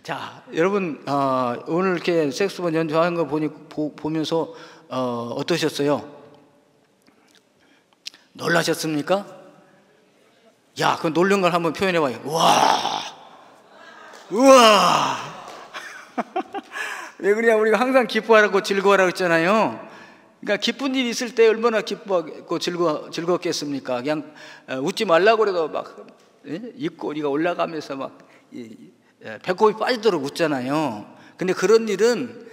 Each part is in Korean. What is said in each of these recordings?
자, 여러분, 오늘 이렇게 색소폰 연주하는 거 보면서 어떠셨어요? 놀라셨습니까? 야, 그 놀란 걸 한번 표현해봐요. 우와, 우와. 왜 그러냐, 우리가 항상 기뻐하라고 즐거워하라고 했잖아요. 그러니까 기쁜 일이 있을 때 얼마나 기뻐하고 즐겁겠습니까? 그냥 웃지 말라고 그래도 막 입꼬리가 올라가면서 막 배꼽이 빠지도록 웃잖아요. 근데 그런 일은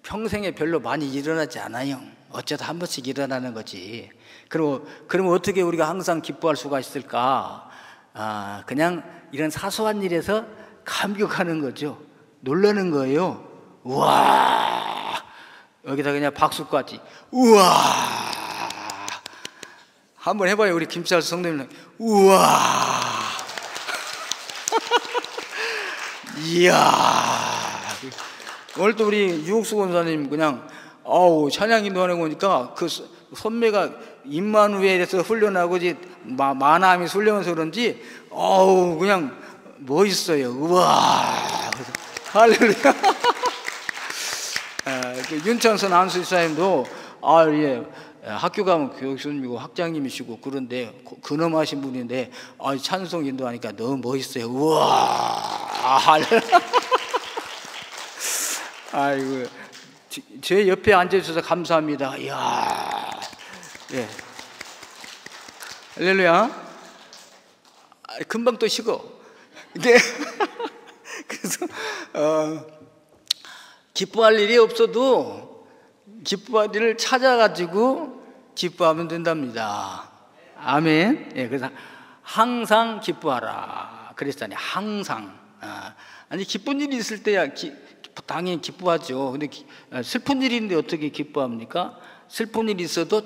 평생에 별로 많이 일어나지 않아요. 어쩌다 한 번씩 일어나는 거지. 그러면 어떻게 우리가 항상 기뻐할 수가 있을까? 그냥 이런 사소한 일에서 감격하는 거죠. 놀라는 거예요. 우와, 여기다 그냥 박수까지. 우와, 한번 해봐요. 우리 김치할수 성도님. 우와. 이야, 오늘 또 우리 유옥수 권사님 그냥 찬양 인도하는 거 보니까 그 선배가 임마누엘에서 훈련하고 마나함이 훈련해서 그런지 그냥 멋있어요. 우와, 할렐루야. 그 윤찬선 안수집사님도 예, 학교 가면 교육선생님이고 학장님이시고 그런데 근엄하신 분인데 찬송 인도하니까 너무 멋있어요. 우와. 아이고, 제 옆에 앉아주셔서 감사합니다. 이야, 예, 할렐루야. 금방 또 식어. 네. 그래서 기뻐할 일이 없어도 기뻐할 일을 찾아가지고 기뻐하면 된답니다. 아멘. 예, 그래서 항상 기뻐하라 그랬잖아요. 항상. 아니, 기쁜 일이 있을 때야 당연히 기뻐하죠. 근데 슬픈 일인데 어떻게 기뻐합니까? 슬픈 일이 있어도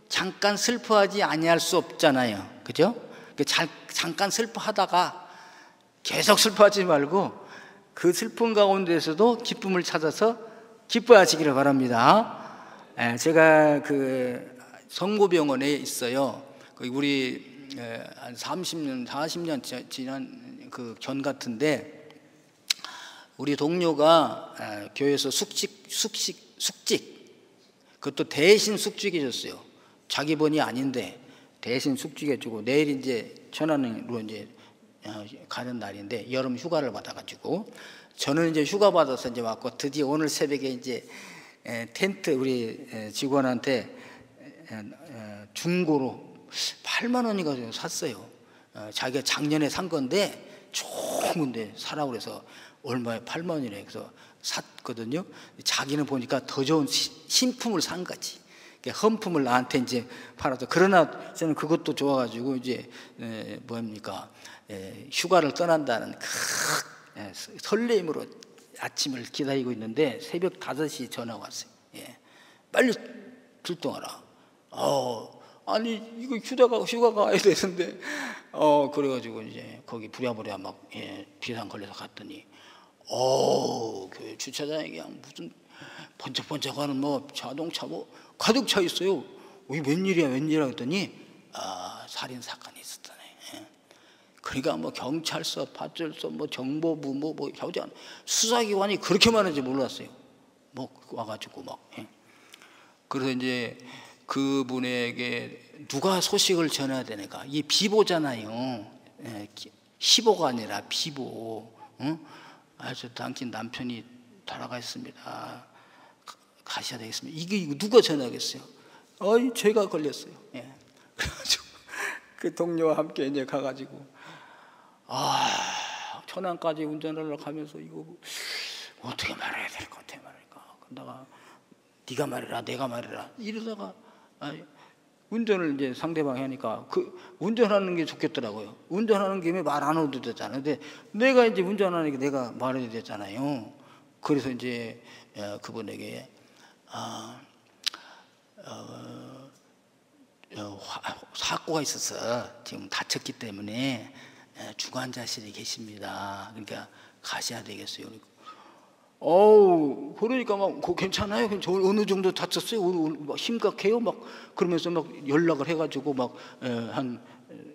잠깐 슬퍼하지 아니할 수 없잖아요. 그죠? 잠깐 슬퍼하다가 계속 슬퍼하지 말고 그 슬픈 가운데에서도 기쁨을 찾아서 기뻐하시기를 바랍니다. 제가 그 성모병원에 있어요. 우리 한 30년, 40년 지난 그 견 같은데, 우리 동료가 교회에서 숙직, 그것도 대신 숙직해줬어요. 자기 번이 아닌데 대신 숙직해주고, 내일 이제 천안으로 이제 가는 날인데 여름 휴가를 받아가지고, 저는 이제 휴가 받아서 이제 왔고, 드디어 오늘 새벽에 이제 텐트 우리 직원한테 중고로 8만 원인가 샀어요. 자기가 작년에 산 건데 좋은데 사라고 그래서 얼마에 8만 원이래. 그래서 샀거든요. 자기는 보니까 더 좋은 신품을 산 거지. 험품을 나한테 이제 팔아서. 그러나 저는 그것도 좋아가지고 이제 뭡니까, 휴가를 떠난다는 큰 설레임으로 아침을 기다리고 있는데 새벽 5시 전화가 왔어요. 빨리 출동하라. 아니, 이거 휴가 가야 되는데, 그래가지고 이제 거기 부랴부랴 막 비상 걸려서 갔더니, 교회 주차장에 그냥 무슨 번쩍번쩍하는 뭐 자동차 뭐 가득 차 있어요. 이게 웬일이야 했더니, 살인 사건이 있었다네. 그러니까 뭐 경찰서, 파출소, 뭐 정보부, 뭐 수사기관이 그렇게 많은지 몰랐어요. 뭐 와가지고 막. 그래서 이제 그분에게 누가 소식을 전해야 되니까, 이 비보잖아요. 시보가 아니라 비보. 아주 당신 남편이 돌아가셨습니다. 가셔야 되겠습니다. 이거 누가 전하겠어요? 제가 걸렸어요. 그래가지고 그 동료와 함께 이제 가가지고 천안까지 운전을 가면서 이거 어떻게 말해야 될까, 어떻게 말할까. 그러다가 네가 말해라, 내가 말해라 이러다가 운전을 이제 상대방이 하니까 그 운전하는 게 좋겠더라고요. 운전하는 김에 말 안 해도 되잖아요. 근데 내가 이제 운전하니까 내가 말해야 되잖아요. 그래서 이제 그분에게 사고가 있어서 지금 다쳤기 때문에 중환자실에 계십니다. 그러니까 가셔야 되겠어요. 그러니까 막 괜찮아요? 저 어느 정도 다쳤어요? 심각해요? 막 그러면서 막 연락을 해가지고 막 한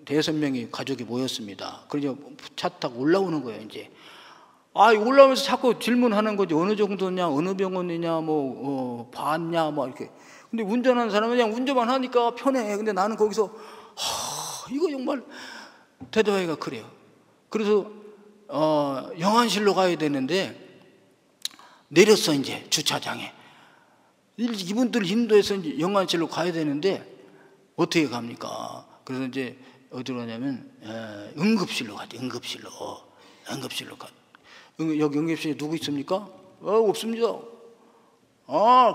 대여섯 명이 가족이 모였습니다. 그래서 차 타고 올라오는 거예요. 이제 올라오면서 자꾸 질문하는 거지. 어느 정도냐, 어느 병원이냐, 봤냐, 이렇게. 근데 운전하는 사람은 그냥 운전만 하니까 편해. 근데 나는 거기서 이거 정말 대도하기가 그래요. 그래서 영안실로 가야 되는데 내렸어. 이제 주차장에 이분들 인도해서 이제 영안실로 가야 되는데 어떻게 갑니까? 그래서 이제 어디로 가냐면 응급실로 가죠. 응급실로 가. 여기 응급실에 누구 있습니까? 없습니다.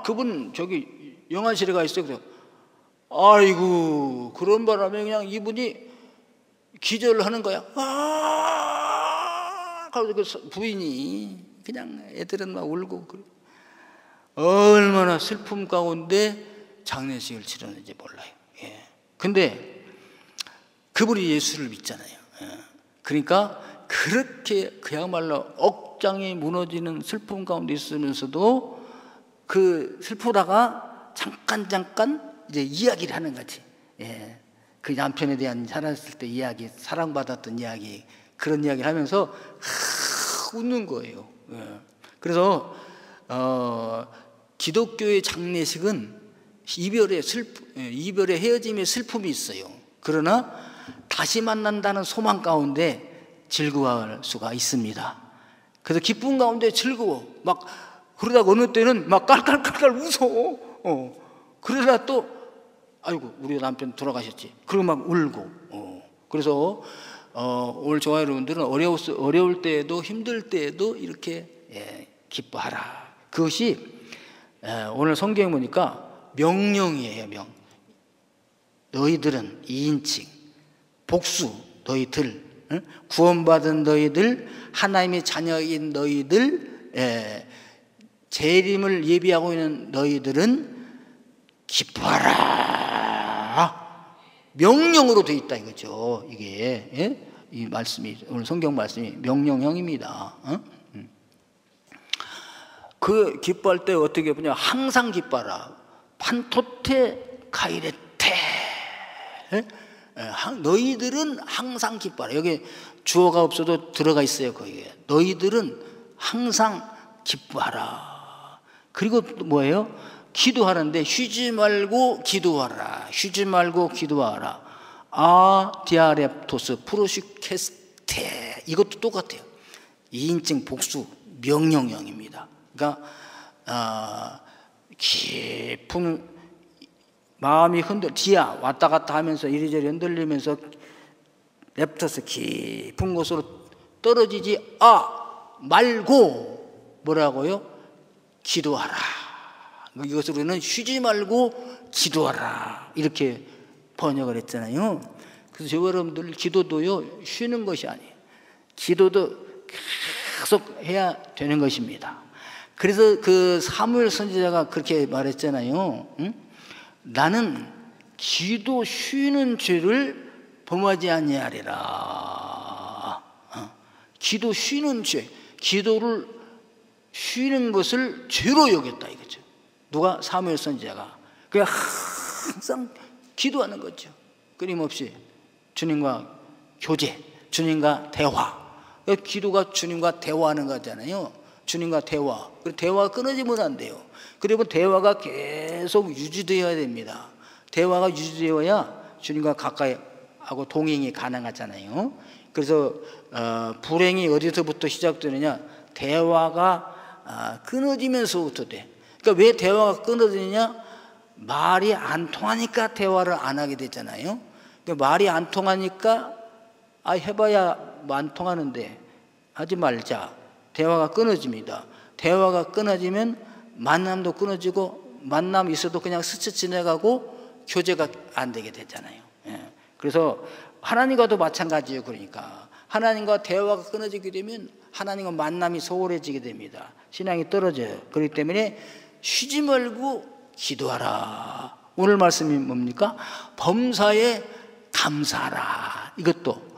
그분 저기 영안실에 가 있어요. 그래서 아이고, 그런 바람에 그냥 이분이 기절을 하는 거야. 그래서 그 부인이 그냥 애들은 막 울고 그래. 얼마나 슬픔 가운데 장례식을 치렀는지 몰라요. 예. 근데 그분이 예수를 믿잖아요. 예. 그러니까 그렇게 그야말로 억장이 무너지는 슬픔 가운데 있으면서도 그 슬프다가 잠깐 이제 이야기를 하는 거지. 예. 그 남편에 대한 살았을 때 이야기, 사랑받았던 이야기, 그런 이야기를 하면서 웃는 거예요. 예. 그래서 기독교의 장례식은 이별의 헤어짐의 슬픔이 있어요. 그러나 다시 만난다는 소망 가운데 즐거워할 수가 있습니다. 그래서 기쁨 가운데 즐거워. 막 그러다가 어느 때는 막 깔깔깔깔 웃어. 그러다 또 아이고, 우리 남편 돌아가셨지. 그리고 막 울고. 그래서 오늘 저와 여러분들은 어려울 때에도 힘들 때에도 이렇게 기뻐하라. 그것이 오늘 성경에 보니까 명령이에요. 너희들은 2인칭 복수, 너희들, 구원받은 너희들, 하나님의 자녀인 너희들, 재림을 예비하고 있는 너희들은 기뻐하라. 명령으로 되어 있다 이거죠. 이게 이 말씀이, 오늘 성경 말씀이 명령형입니다. 그 기뻐할 때 어떻게 보냐? 항상 기뻐하라. 판토테 카이레테. 너희들은 항상 기뻐하라. 여기 주어가 없어도 들어가 있어요. 거기에 너희들은 항상 기뻐하라. 그리고 뭐예요? 기도하는데 쉬지 말고 기도하라. 쉬지 말고 기도하라. 디아렙토스 프로시케스테. 이것도 똑같아요. 2인칭 복수 명령형입니다. 그러니까 깊은 마음이 디아 왔다 갔다 하면서 이리저리 흔들리면서 렙토스 깊은 곳으로 떨어지지 말고 뭐라고요? 기도하라. 이것을 우리는 쉬지 말고 기도하라 이렇게 번역을 했잖아요. 그래서 저 여러분들 기도도요 쉬는 것이 아니에요. 기도도 계속 해야 되는 것입니다. 그래서 그 사무엘 선지자가 그렇게 말했잖아요. 나는 기도 쉬는 죄를 범하지 아니하리라. 기도 쉬는 죄, 기도를 쉬는 것을 죄로 여겼다 이거죠. 누가? 사무엘 선지자가. 그냥 항상 기도하는 거죠. 끊임없이 주님과 교제, 주님과 대화. 기도가 주님과 대화하는 거잖아요. 주님과 대화. 그리고 대화가 끊어지면 안 돼요. 그리고 대화가 계속 유지되어야 됩니다. 대화가 유지되어야 주님과 가까이 하고 동행이 가능하잖아요. 그래서 불행이 어디서부터 시작되느냐? 대화가 끊어지면서부터 돼. 그러니까 왜 대화가 끊어지느냐? 말이 안 통하니까 대화를 안 하게 되잖아요. 그러니까 말이 안 통하니까 해봐야 안 통하는데 하지 말자. 대화가 끊어집니다. 대화가 끊어지면 만남도 끊어지고 만남 있어도 그냥 스쳐 지나가고 교제가 안 되게 되잖아요. 그래서 하나님과도 마찬가지예요. 그러니까 하나님과 대화가 끊어지게 되면 하나님과 만남이 소홀해지게 됩니다. 신앙이 떨어져요. 그렇기 때문에 쉬지 말고 기도하라. 오늘 말씀이 뭡니까? 범사에 감사하라. 이것도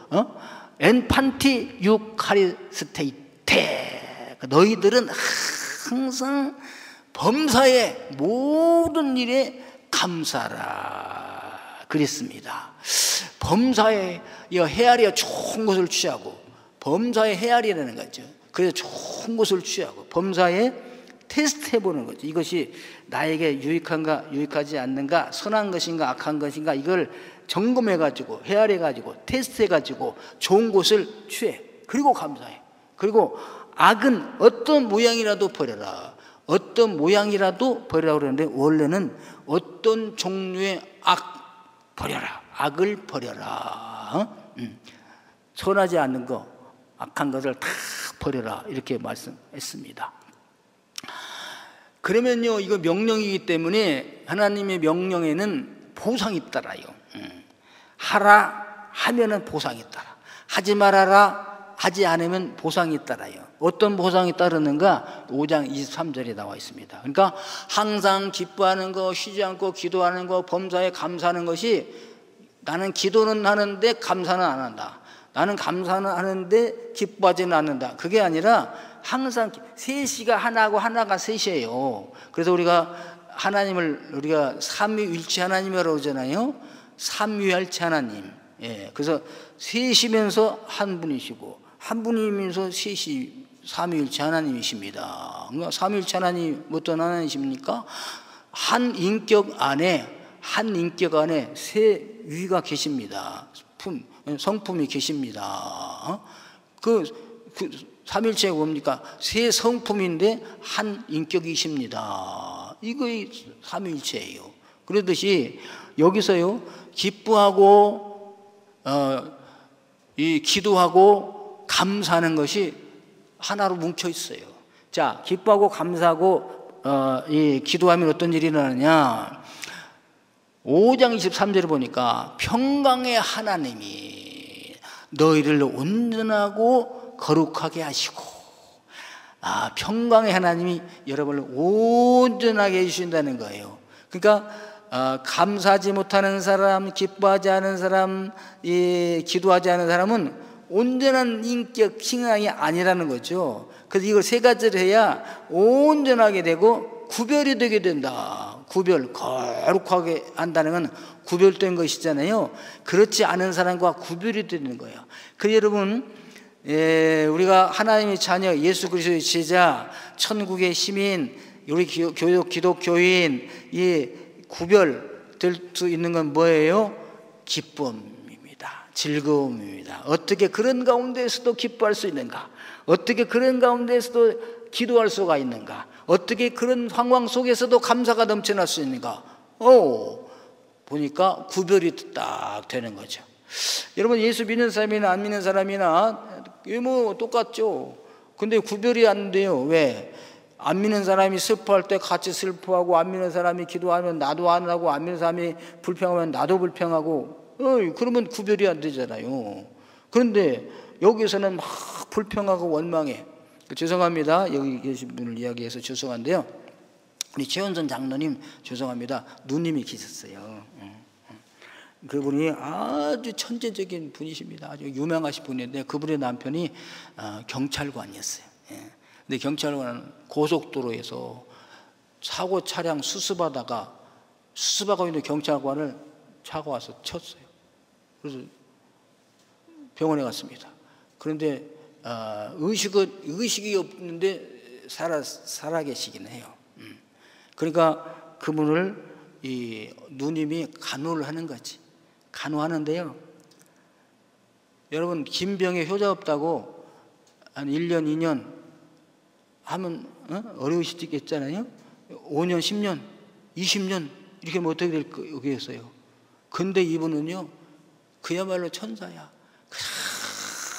엔판티 유카리스테이테. 너희들은 항상 범사에 모든 일에 감사하라 그랬습니다. 범사에 헤아려 좋은 것을 취하고, 범사에 헤아리라는 거죠. 그래서 좋은 것을 취하고 범사에 테스트 해보는 거죠. 이것이 나에게 유익한가 유익하지 않는가, 선한 것인가 악한 것인가, 이걸 점검해가지고 헤아려가지고 테스트해가지고 좋은 것을 취해. 그리고 감사해. 그리고 악은 어떤 모양이라도 버려라. 어떤 모양이라도 버리라고 그러는데, 원래는 어떤 종류의 악 버려라. 악을 버려라. 선하지 않는 거, 악한 것을 다 버려라. 이렇게 말씀했습니다. 그러면요, 이거 명령이기 때문에 하나님의 명령에는 보상이 따라요. 하라 하면은 보상이 따라. 하지 말아라 하지 않으면 보상이 따라요. 어떤 보상이 따르는가? 5장 23절에 나와 있습니다. 그러니까 항상 기뻐하는 거, 쉬지 않고 기도하는 거, 범사에 감사하는 것이, 나는 기도는 하는데 감사는 안 한다. 나는 감사는 하는데 기뻐하지는 않는다. 그게 아니라 항상 셋이가 하나고 하나가 셋이에요. 그래서 우리가 하나님을 우리가 삼위일체 하나님이라고 그러잖아요. 삼위일체 하나님. 예, 그래서 셋이면서 한 분이시고 한 분이면서 셋이 삼위일체 하나님이십니다. 그러니까 삼위일체 하나님 어떤 하나님이십니까? 한 인격 안에 세 위가 계십니다. 성품이 계십니다. 그 삼일체가 뭡니까? 세 성품인데 한 인격이십니다. 이거이 삼일체예요. 그러듯이 여기서요, 기뻐하고 이 기도하고 감사하는 것이 하나로 뭉쳐 있어요. 자, 기뻐하고 감사하고 이 기도하면 어떤 일이 일어나느냐? 5장 23절을 보니까 평강의 하나님이 너희를 온전하고 거룩하게 하시고, 평강의 하나님이 여러분을 온전하게 해주신다는 거예요. 그러니까 감사하지 못하는 사람, 기뻐하지 않은 사람, 기도하지 않은 사람은 온전한 인격 신앙이 아니라는 거죠. 그래서 이걸 세 가지를 해야 온전하게 되고 구별이 되게 된다. 구별, 거룩하게 한다는 건 구별된 것이잖아요. 그렇지 않은 사람과 구별이 되는 거예요. 그래서 여러분, 우리가 하나님의 자녀, 예수 그리스도의 제자, 천국의 시민, 우리 기독교인, 이 구별될 수 있는 건 뭐예요? 기쁨입니다. 즐거움입니다. 어떻게 그런 가운데에서도 기뻐할 수 있는가? 어떻게 그런 가운데에서도 기도할 수가 있는가? 어떻게 그런 상황 속에서도 감사가 넘쳐날 수 있는가? 보니까 구별이 딱 되는 거죠. 여러분, 예수 믿는 사람이나 안 믿는 사람이나 뭐 똑같죠. 근데 구별이 안 돼요. 왜? 안 믿는 사람이 슬퍼할 때 같이 슬퍼하고, 안 믿는 사람이 기도하면 나도 안 하고, 안 믿는 사람이 불평하면 나도 불평하고, 그러면 구별이 안 되잖아요. 그런데 여기서는 막 불평하고 원망해. 죄송합니다. 여기 계신 분을 이야기해서 죄송한데요. 우리 최원선 장로님 죄송합니다. 누님이 계셨어요. 그분이 아주 천재적인 분이십니다. 아주 유명하신 분인데 그분의 남편이 경찰관이었어요. 근데 경찰관은 고속도로에서 사고 차량 수습하다가 수습하고 있는 경찰관을 차가 와서 쳤어요. 그래서 병원에 갔습니다. 그런데 의식이 없는데 살아 계시긴 해요. 그러니까 그분을 이 누님이 간호를 하는 거지. 간호하는데요, 여러분, 김병에 효자 없다고 한 1년, 2년 하면 어려우실 수 있겠잖아요. 5년, 10년, 20년 이렇게 하면 어떻게 될 거겠어요? 근데 이분은요, 그야말로 천사야.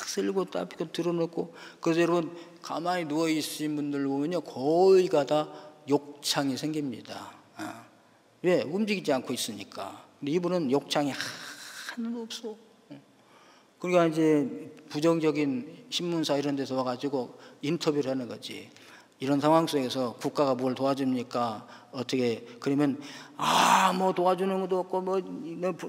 쓸고 따피고 들어놓고. 그래서 여러분, 가만히 누워있으신 분들 보면요, 거의 가다 욕창이 생깁니다. 왜? 움직이지 않고 있으니까. 근데 이분은 욕창이 하나도 없어. 그러니까 이제 부정적인 신문사 이런 데서 와가지고 인터뷰를 하는 거지. 이런 상황 속에서 국가가 뭘 도와줍니까? 어떻게, 그러면 뭐 도와주는 것도 없고 뭐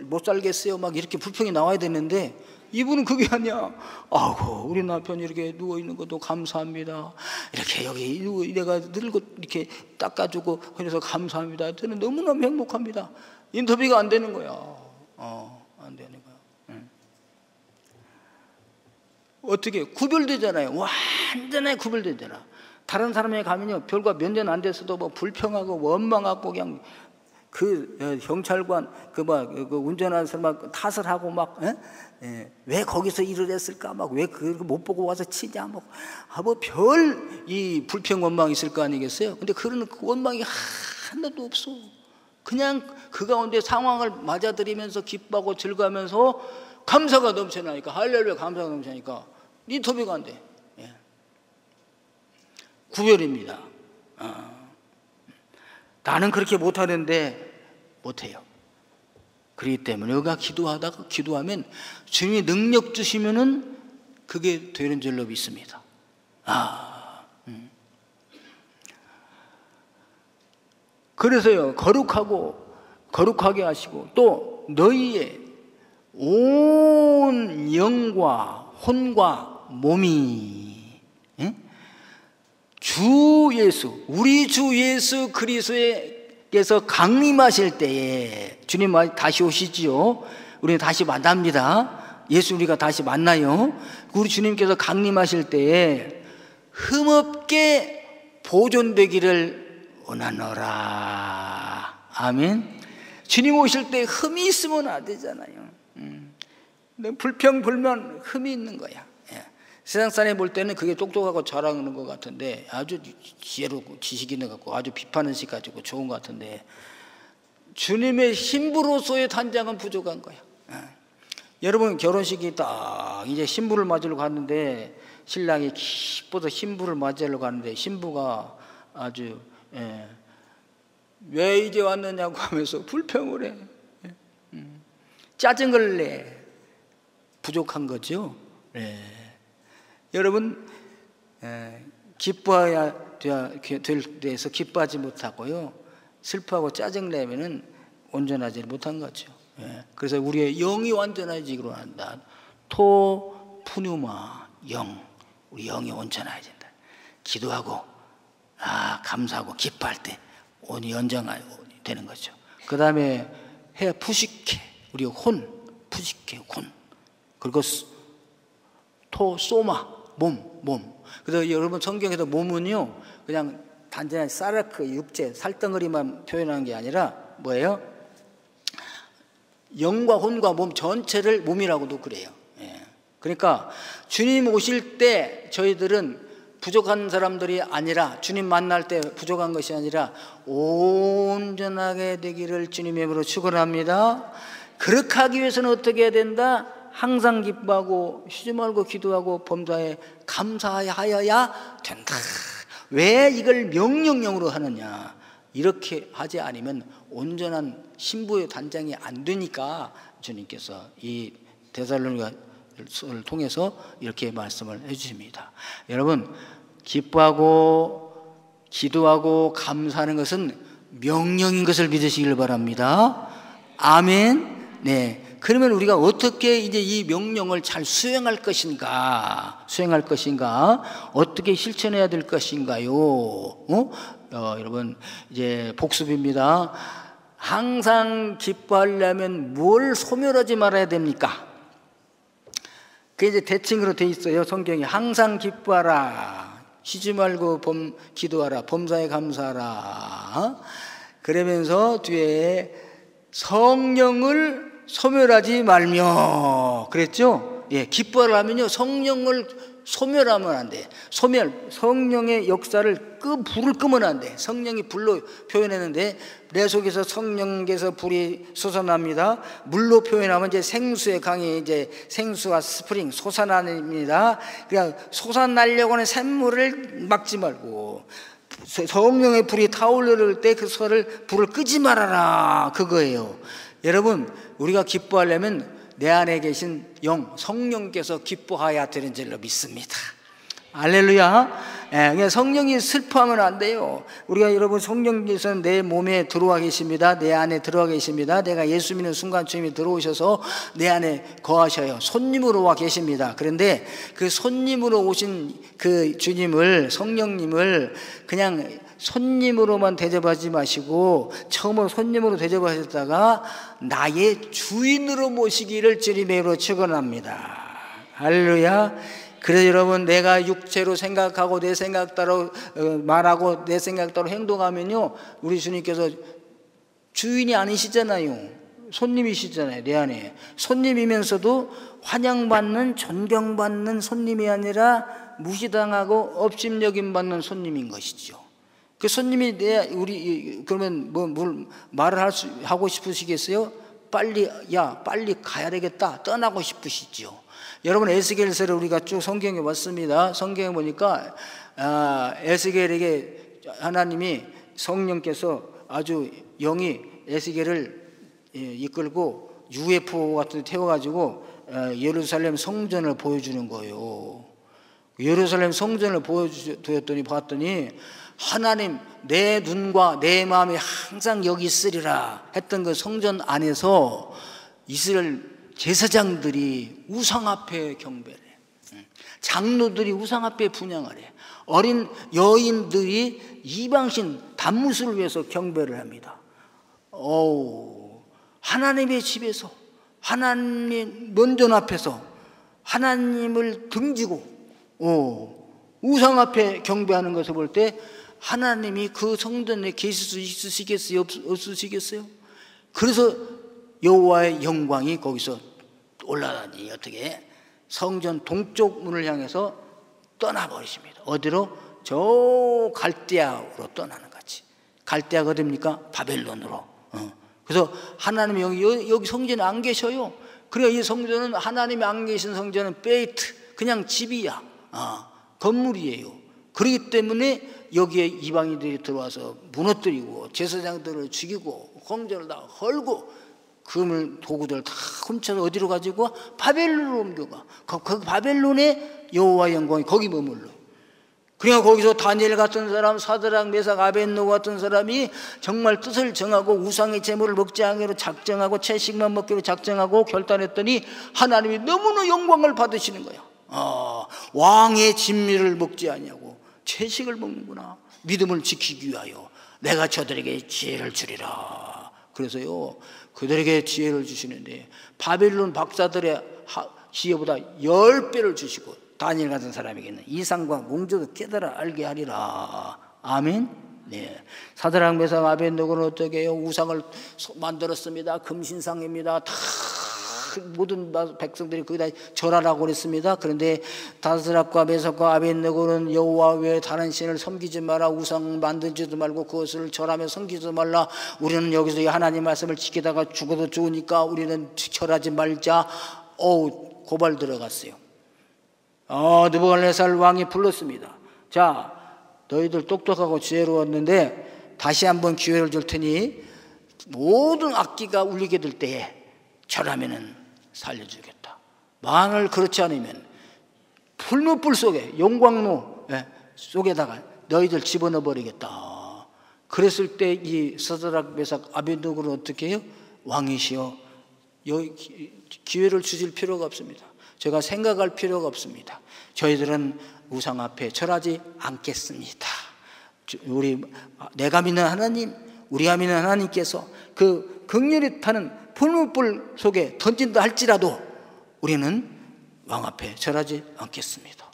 못 살겠어요 막 이렇게 불평이 나와야 되는데, 이분은 그게 아니야. 아이고, 우리 남편이 이렇게 누워있는 것도 감사합니다. 이렇게 여기 내가 늙고 이렇게 닦아주고 그래서 감사합니다. 저는 너무너무 행복합니다. 인터뷰가 안 되는 거야. 안 되는 거야. 어떻게 구별되잖아요. 완전히 구별되잖아. 다른 사람에 가면요, 별과 몇 년 안 됐어도 뭐 불평하고 원망하고 그냥 그 경찰관 그 운전하는 사람 막 탓을 하고 막 왜 거기서 일을 했을까 막 왜 그거 못 보고 와서 치냐 뭐 별 이 불평 원망이 있을 거 아니겠어요? 근데 그런 원망이 하나도 없어. 그냥 그 가운데 상황을 맞아들이면서 기뻐하고 즐거우면서 감사가 넘쳐나니까, 할렐루야, 감사가 넘쳐나니까 인터뷰가 안 돼. 구별입니다. 나는 그렇게 못하는데 못해요. 그렇기 때문에 우리가 기도하면 주님이 능력 주시면은 그게 되는 줄로 믿습니다. 그래서요, 거룩하게 하시고 또 너희의 온 영과 혼과 몸이 주 예수, 우리 주 예수 그리스도께서 강림하실 때에, 주님 다시 오시지요. 우리는 다시 만납니다. 예수 우리가 다시 만나요. 우리 주님께서 강림하실 때에 흠없게 보존되기를 원하노라. 아멘. 주님 오실 때 흠이 있으면 안 되잖아요. 불평 불만 흠이 있는 거야. 세상 사람이 볼 때는 그게 똑똑하고 잘하는 것 같은데, 아주 지혜롭고 지식 있는 것 같고 아주 비판의식 가지고 좋은 것 같은데, 주님의 신부로서의 단장은 부족한 거야. 여러분, 결혼식이 딱 이제 신부를 맞으러 갔는데, 신랑이 기뻐서 신부를 맞으러 갔는데 신부가 아주 왜 이제 왔느냐고 하면서 불평을 해. 짜증을 내. 부족한 거죠. 여러분, 기뻐해야 될 때에서 기뻐하지 못하고요, 슬퍼하고 짜증내면은 온전하지 못한 거죠. 그래서 우리의 영이 완전해지기로 한다. 토, 푸뉴마, 영. 우리 영이 온전해야 된다. 기도하고 감사하고 기뻐할 때 온이 연장하게 되는 거죠. 그 다음에 해 푸시케, 우리 혼, 푸시케, 혼. 그리고 토, 소마, 몸. 그래서 여러분 성경에서 몸은요, 그냥 단순히 사르크, 육체, 살덩어리만 표현하는 게 아니라 뭐예요? 영과 혼과 몸 전체를 몸이라고도 그래요. 그러니까 주님 오실 때 저희들은 부족한 사람들이 아니라, 주님 만날 때 부족한 것이 아니라 온전하게 되기를 주님의 이름으로 축원합니다. 그렇게 하기 위해서는 어떻게 해야 된다? 항상 기뻐하고 쉬지 말고 기도하고 범사에 감사하여야 된다. 왜 이걸 명령형으로 하느냐? 이렇게 하지 않으면 온전한 신부의 단장이 안 되니까 주님께서 이 데살로니가를 통해서 이렇게 말씀을 해주십니다. 여러분, 기뻐하고 기도하고 감사하는 것은 명령인 것을 믿으시길 바랍니다. 아멘. 네. 그러면 우리가 어떻게 이제 이 명령을 잘 수행할 것인가, 어떻게 실천해야 될 것인가요? 여러분, 이제 복습입니다. 항상 기뻐하려면 뭘 소멸하지 말아야 됩니까? 그게 이제 대칭으로 돼 있어요. 성경에 항상 기뻐하라, 쉬지 말고 기도하라, 범사에 감사하라. 그러면서 뒤에 성령을 소멸하지 말며 그랬죠? 기뻐하려면요, 성령을 소멸하면 안 돼. 성령의 역사를 불을 끄면 안 돼. 성령이 불로 표현했는데 내 속에서 성령께서 불이 솟아납니다. 물로 표현하면 이제 생수의 강이 이제 생수와 스프링 솟아납니다. 그냥 솟아나려고 하는 샘물을 막지 말고 성령의 불이 타오를 때 그 불을 끄지 말아라, 그거예요. 여러분, 우리가 기뻐하려면 내 안에 계신 성령께서 기뻐해야 되는 줄로 믿습니다. 할렐루야. 성령이 슬퍼하면 안 돼요. 우리가, 여러분, 성령께서는 내 몸에 들어와 계십니다. 내 안에 들어와 계십니다. 내가 예수 믿는 순간 주님이 들어오셔서 내 안에 거하셔요. 손님으로 와 계십니다. 그런데 그 손님으로 오신 그 주님을, 성령님을 그냥 손님으로만 대접하지 마시고 처음으로 손님으로 대접하셨다가 나의 주인으로 모시기를 주님의 이름으로 축원합니다. 할렐루야. 그래서 여러분, 내가 육체로 생각하고 내 생각 따로 말하고 내 생각 따로 행동하면요, 우리 주님께서 주인이 아니시잖아요. 손님이시잖아요. 내 안에 손님이면서도 환영받는, 존경받는 손님이 아니라 무시당하고 업심여김 받는 손님인 것이죠. 그 손님이 우리 그러면 뭘 말을 하고 싶으시겠어요? 빨리 가야 되겠다, 떠나고 싶으시죠. 여러분, 에스겔서를 우리가 쭉 성경에 봤습니다. 성경에 보니까 에스겔에게 하나님이, 성령께서 아주 영이 에스겔을 이끌고 UFO 같은 데 태워가지고 예루살렘 성전을 보여주는 거예요. 예루살렘 성전을 보여주었더니 봤더니, 하나님 내 눈과 내 마음이 항상 여기 있으리라 했던 그 성전 안에서 이스라엘 제사장들이 우상 앞에 경배를 해. 장로들이 우상 앞에 분향을 해. 어린 여인들이 이방신 단무스를 위해서 경배를 합니다. 하나님의 집에서, 하나님의 면전 앞에서 하나님을 등지고 우상 앞에 경배하는 것을 볼 때, 하나님이 그 성전에 계실 수 있으시겠어요? 없으시겠어요? 그래서 여호와의 영광이 거기서 올라다니, 어떻게 성전 동쪽 문을 향해서 떠나버리십니다. 어디로? 저 갈대아로 떠나는 거지. 갈대아가 어딥니까? 바벨론으로. 그래서 하나님이 여기 성전에 안 계셔요. 그래, 이 성전은, 하나님이 안 계신 성전은 베이트, 그냥 집이야. 건물이에요. 그렇기 때문에 여기에 이방인들이 들어와서 무너뜨리고 제사장들을 죽이고 성전을 다 헐고 금을, 도구들 다 훔쳐서 어디로 가지고? 바벨론으로 옮겨가. 그 바벨론에 여호와의 영광이 거기 머물러. 그러니까 거기서 다니엘 같은 사람, 사드락, 메삭, 아벳노고 같은 사람이 정말 뜻을 정하고 우상의 제물을 먹지 않기로 작정하고 채식만 먹기로 작정하고 결단했더니 하나님이 너무나 영광을 받으시는 거야. 왕의 진미를 먹지 아니하고 채식을 먹는구나. 믿음을 지키기 위하여 내가 저들에게 지혜를 주리라. 그래서요, 그들에게 지혜를 주시는데 바벨론 박사들의 지혜보다 10배를 주시고 다니엘 같은 사람에게는 이상과 몽조도 깨달아 알게 하리라. 아멘. 네. 사드락, 메삭, 아벳노고는 어떻게 해요? 우상을 만들었습니다. 금신상입니다. 다 모든 백성들이 거기다 절하라고 그랬습니다. 그런데 사드락과 메삭과 아벳노고는 여호와 외에 다른 신을 섬기지 마라, 우상 만들지도 말고 그것을 절하며 섬기지도 말라. 우리는 여기서 하나님 말씀을 지키다가 죽어도 좋으니까 우리는 절하지 말자. 고발 들어갔어요. 느부갓네살 왕이 불렀습니다. 자, 너희들 똑똑하고 지혜로웠는데 다시 한번 기회를 줄 테니 모든 악기가 울리게 될 때에 절하면은 살려주겠다. 만일 그렇지 않으면 풀무불 속에, 용광로 속에다가 너희들 집어넣어 버리겠다. 그랬을 때 이 사드락, 메삭, 아벳노고는 어떻게 해요? 왕이시여, 기회를 주실 필요가 없습니다. 제가 생각할 필요가 없습니다. 저희들은 우상 앞에 절하지 않겠습니다. 내가 믿는 하나님, 우리가 믿는 하나님께서 그 극렬히 타는 풀무불 속에 던진다 할지라도 우리는 왕 앞에 절하지 않겠습니다.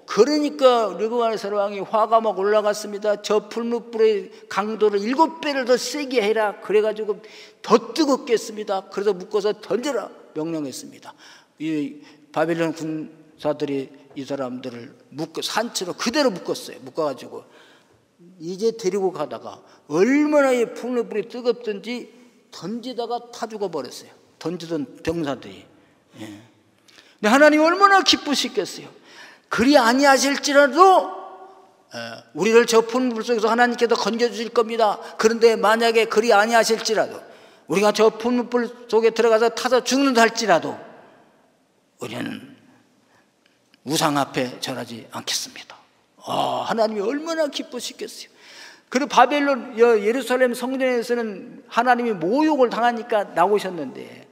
그러니까 느부갓네살 왕이 화가 막 올라갔습니다. 저 풀무불의 강도를 7배를 더 세게 해라. 그래가지고 더 뜨겁게 했습니다. 그래서 묶어서 던져라 명령했습니다. 이 바벨론 군사들이 이 사람들을 산채로 그대로 묶었어요. 묶어가지고 이제 데리고 가다가 얼마나 이 풀무불이 뜨겁든지 던지다가 타 죽어버렸어요. 던지던 병사들이. 근데 하나님 얼마나 기쁘시겠어요. 그리 아니하실지라도 우리를 저 풀무불 속에서 하나님께서 건져주실 겁니다. 그런데 만약에 그리 아니하실지라도, 우리가 저 풀무불 속에 들어가서 타서 죽는다 할지라도 우리는 우상 앞에 절하지 않겠습니다. 하나님이 얼마나 기쁘시겠어요. 그리고 바벨론, 예루살렘 성전에서는 하나님이 모욕을 당하니까 나오셨는데,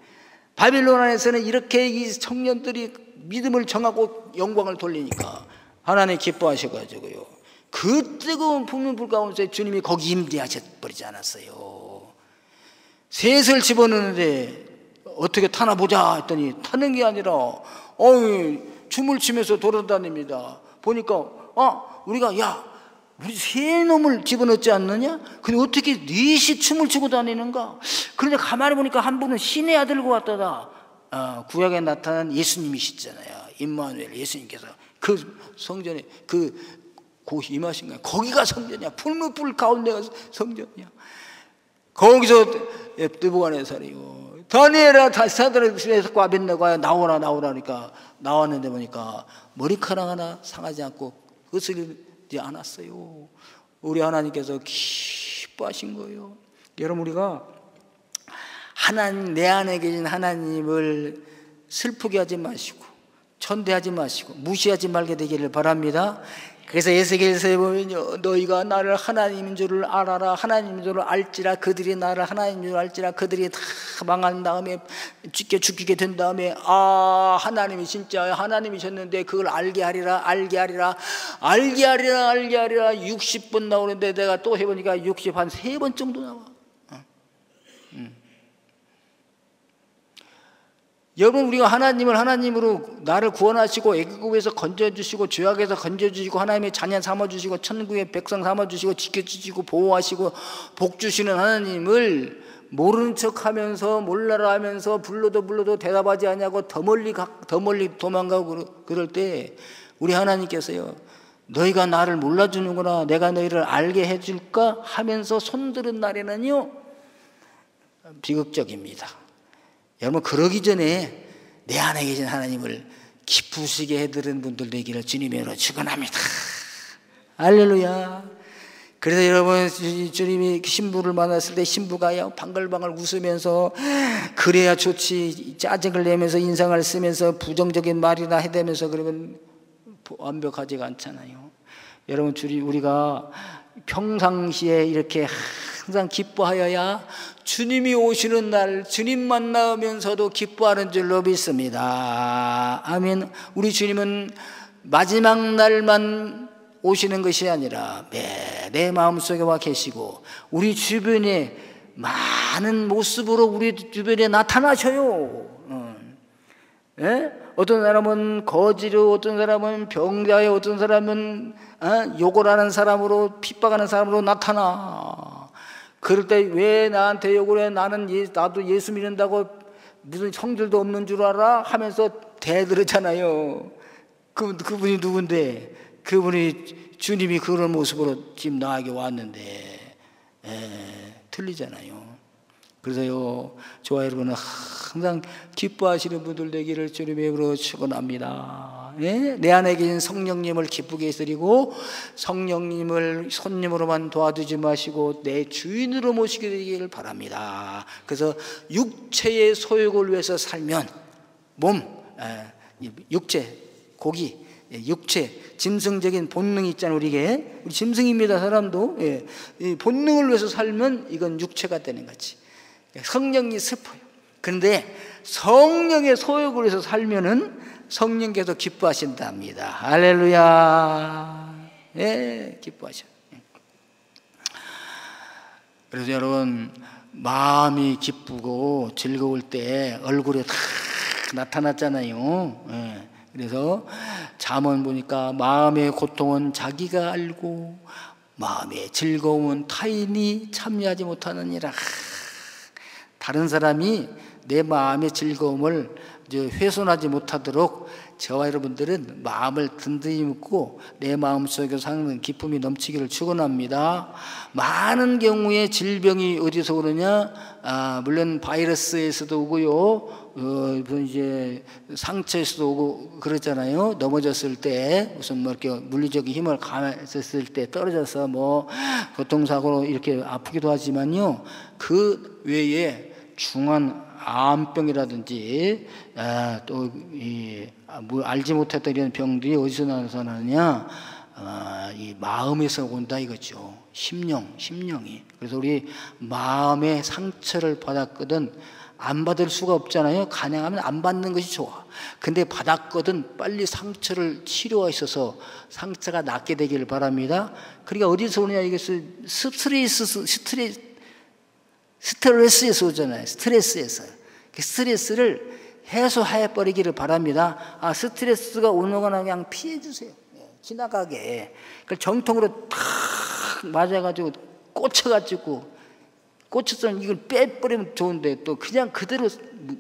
바벨론 안에서는 이렇게 이 청년들이 믿음을 정하고 영광을 돌리니까 하나님 기뻐하셔가지고요, 그 뜨거운 풀무불 가운데 주님이 거기 임재하셔 버리지 않았어요. 셋을 집어넣는데 어떻게 타나 보자 했더니 타는 게 아니라 춤을 추면서 돌아다닙니다. 보니까 우리가 야 우리 세 놈을 집어넣지 않느냐? 근데 어떻게 넷이 춤을 추고 다니는가? 그런데 가만히 보니까 한 분은 신의 아들과 같다다. 구약에 나타난 예수님이시잖아요. 임마누엘 예수님께서 그 성전에 곳이 임하신 거야. 거기가 성전이야. 풀무불 가운데가 성전이야. 거기서 느부갓네살이요 다니엘아 사드락과 아벳네고야 나오라 하니까 나왔는데 보니까 머리카락 하나 상하지 않고 흩어지지 않았어요. 우리 하나님께서 기뻐하신 거예요. 여러분 우리가 하나님, 내 안에 계신 하나님을 슬프게 하지 마시고 천대하지 마시고 무시하지 말게 되기를 바랍니다. 그래서 에스겔서에 보면요, 너희가 나를 하나님인 줄을 알아라. 하나님인 줄을 알지라. 그들이 나를 하나님인 줄 알지라. 그들이 다 망한 다음에 죽게 된 다음에 하나님이 진짜 하나님이셨는데 그걸 알게 하리라 60번 나오는데 내가 또 해보니까 60 한 3번 정도 나와. 여러분 우리가 하나님을 하나님으로 나를 구원하시고 애국에서 건져주시고 죄악에서 건져주시고 하나님의 자녀 삼아주시고 천국의 백성 삼아주시고 지켜주시고 보호하시고 복주시는 하나님을 모르는 척하면서 몰라라 하면서 불러도 대답하지 않냐고 더 멀리 도망가고 그럴 때 우리 하나님께서요, 너희가 나를 몰라주는구나, 내가 너희를 알게 해줄까 하면서 손들은 날에는요 비극적입니다. 여러분 그러기 전에 내 안에 계신 하나님을 기쁘시게 해드리는 분들 되기를 주님으로 축원합니다. 할렐루야. 그래서 여러분 주님이 신부를 만났을 때 신부가 방글방글 웃으면서 그래야 좋지 짜증을 내면서 인상을 쓰면서 부정적인 말이나 해대면서 그러면 완벽하지가 않잖아요. 여러분 우리가 평상시에 이렇게 항상 기뻐하여야 주님이 오시는 날 주님 만나면서도 기뻐하는 줄로 믿습니다. 아멘. 우리 주님은 마지막 날만 오시는 것이 아니라 내 마음속에 와 계시고 우리 주변에 많은 모습으로 우리 주변에 나타나셔요. 어떤 사람은 거지로, 어떤 사람은 병자에, 어떤 사람은 욕을 하는 사람으로, 핍박하는 사람으로 나타나. 그럴 때 왜 나한테 욕을 해? 나도 예수 믿는다고 무슨 형들도 없는 줄 알아? 하면서 대들었잖아요. 그분이 누군데? 그분이 주님이 그런 모습으로 지금 나에게 왔는데 틀리잖아요. 그래서요, 저와 여러분은 항상 기뻐하시는 분들 되기를 주님의 이름으로 축원합니다. 내 안에 계신 성령님을 기쁘게 해드리고 성령님을 손님으로만 도와주지 마시고 내 주인으로 모시게 되기를 바랍니다. 그래서 육체의 소욕을 위해서 살면 육체, 고기, 육체, 짐승적인 본능이 있잖아요. 우리 짐승입니다. 사람도 이 본능을 위해서 살면 이건 육체가 되는 거지. 성령이 슬퍼요. 그런데 성령의 소욕을 위해서 살면은 성령께서 기뻐하신답니다. 할렐루야. 기뻐하셔. 그래서 여러분 마음이 기쁘고 즐거울 때 얼굴에 다 나타났잖아요. 그래서 잠언 보니까 마음의 고통은 자기가 알고 마음의 즐거움은 타인이 참여하지 못하느니라. 다른 사람이 내 마음의 즐거움을 훼손하지 못하도록 저와 여러분들은 마음을 든든히 먹고 내 마음속에 사는 기쁨이 넘치기를 축원합니다. 많은 경우에 질병이 어디서 오느냐? 물론 바이러스에서도 오고요, 이제 상처에서도 오고 그러잖아요. 넘어졌을 때 무슨 이렇게 물리적인 힘을 가했을 때 떨어져서 교통사고로 이렇게 아프기도 하지만요, 그 외에 중한 암병이라든지 또 알지 못했던 이런 병들이 어디서 나타나느냐? 이 마음에서 온다 이거죠. 심령이. 그래서 우리 마음의 상처를 받았거든 안 받을 수가 없잖아요. 가능하면 안 받는 것이 좋아. 근데 받았거든 빨리 상처를 치료하셔서 상처가 낫게 되기를 바랍니다. 그러니까 어디서 오느냐? 이게 스트레스에서 오잖아요. 스트레스에서. 그 스트레스를 해소해 버리기를 바랍니다. 스트레스가 오는 거나 그냥 피해 주세요. 지나가게. 그걸 정통으로 탁 맞아가지고 꽂혀서 이걸 빼버리면 좋은데 또 그냥 그대로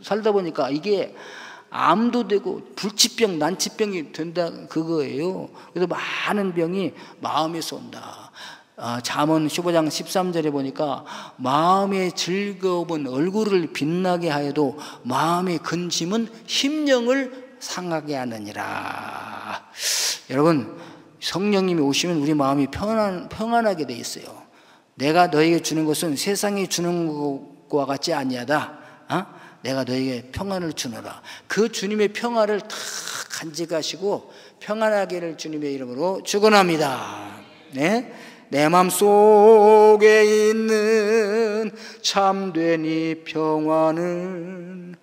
살다 보니까 이게 암도 되고 불치병, 난치병이 된다 그거예요. 그래서 많은 병이 마음에서 온다. 잠언 15장 13절에 보니까 마음의 즐거움은 얼굴을 빛나게 하여도 마음의 근심은 심령을 상하게 하느니라. 여러분, 성령님이 오시면 우리 마음이 평안하게 돼 있어요. 내가 너에게 주는 것은 세상이 주는 것과 같지 아니하다. 내가 너에게 평안을 주노라. 그 주님의 평안을 다 간직하시고 평안하기를 주님의 이름으로 축원합니다. 네? 내 맘속에 있는 참된 이 평안은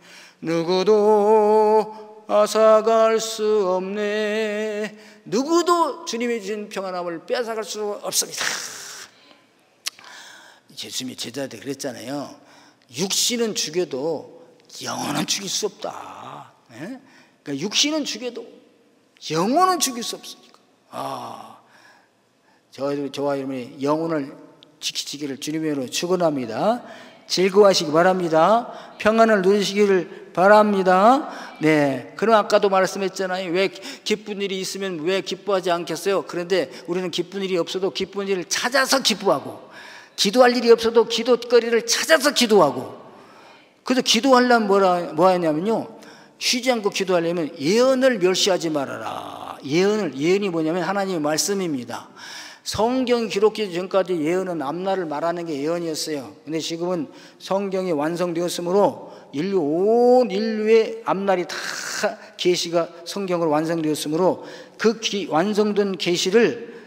누구도 앗아갈 수 없네. 누구도 주님이 주신 평안함을 뺏어갈 수 없습니다. 예수님이 제자들 그랬잖아요. 육신은 죽여도 영혼은 죽일 수 없다. 그러니까 육신은 죽여도 영혼은 죽일 수 없으니까. 저와 여러분이 영혼을 지키시기를 주님의 이름으로 축원합니다. 즐거워하시기 바랍니다. 평안을 누리시기를 바랍니다. 네, 그럼 아까도 말씀했잖아요. 왜 기쁜 일이 있으면 왜 기뻐하지 않겠어요? 그런데 우리는 기쁜 일이 없어도 기쁜 일을 찾아서 기뻐하고, 기도할 일이 없어도 기도거리를 찾아서 기도하고. 그래서 기도하려면 뭐 하냐면요, 쉬지 않고 기도하려면 예언을 멸시하지 말아라. 예언이 뭐냐면 하나님의 말씀입니다. 성경이 기록되기 전까지 예언은 앞날을 말하는 게 예언이었어요. 근데 지금은 성경이 완성되었으므로 온 인류의 앞날이 다 계시가 성경으로 완성되었으므로 그 완성된 계시를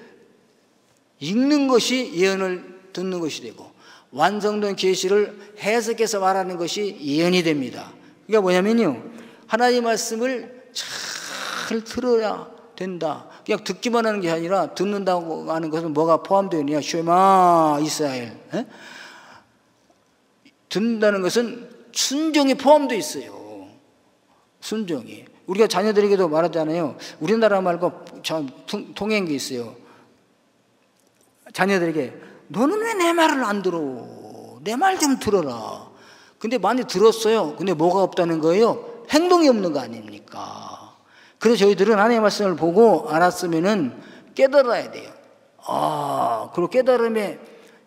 읽는 것이 예언을 듣는 것이 되고, 완성된 계시를 해석해서 말하는 것이 예언이 됩니다. 그러니까 뭐냐면요, 하나님의 말씀을 잘 들어야 된다. 그냥 듣기만 하는 게 아니라 듣는다고 하는 것은 뭐가 포함되어 있냐? 쉐마 이스라엘. 듣는다는 것은 순종이 포함되어 있어요. 순종이. 우리가 자녀들에게도 말하잖아요. 우리나라 말고 통행한 게 있어요. 자녀들에게 너는 왜 내 말을 안 들어? 내 말 좀 들어라. 근데 많이 들었어요. 근데 뭐가 없다는 거예요? 행동이 없는 거 아닙니까? 그래서 저희들은 하나님의 말씀을 보고 알았으면은 깨달아야 돼요. 그리고 깨달음에